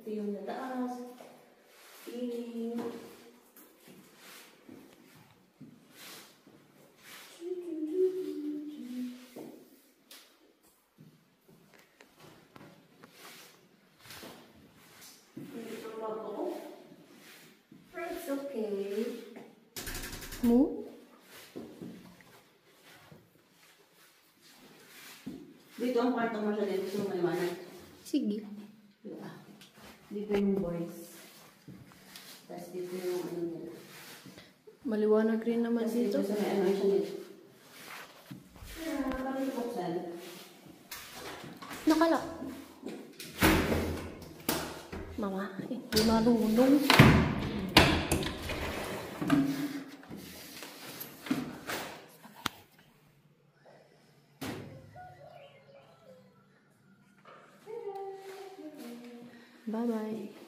Ito yung nataas. Feeling. It's okay. Mo? Dito ang kwarto mo siya dito. Gusto mo maliwanag? Sige. Dito yung boys. Tapos dito yung ano nila. Maliwanag rin naman Tapos dito. sa may ano siya dito. Parang buksan. Nakala. Mama, hindi marunong. Bye-bye.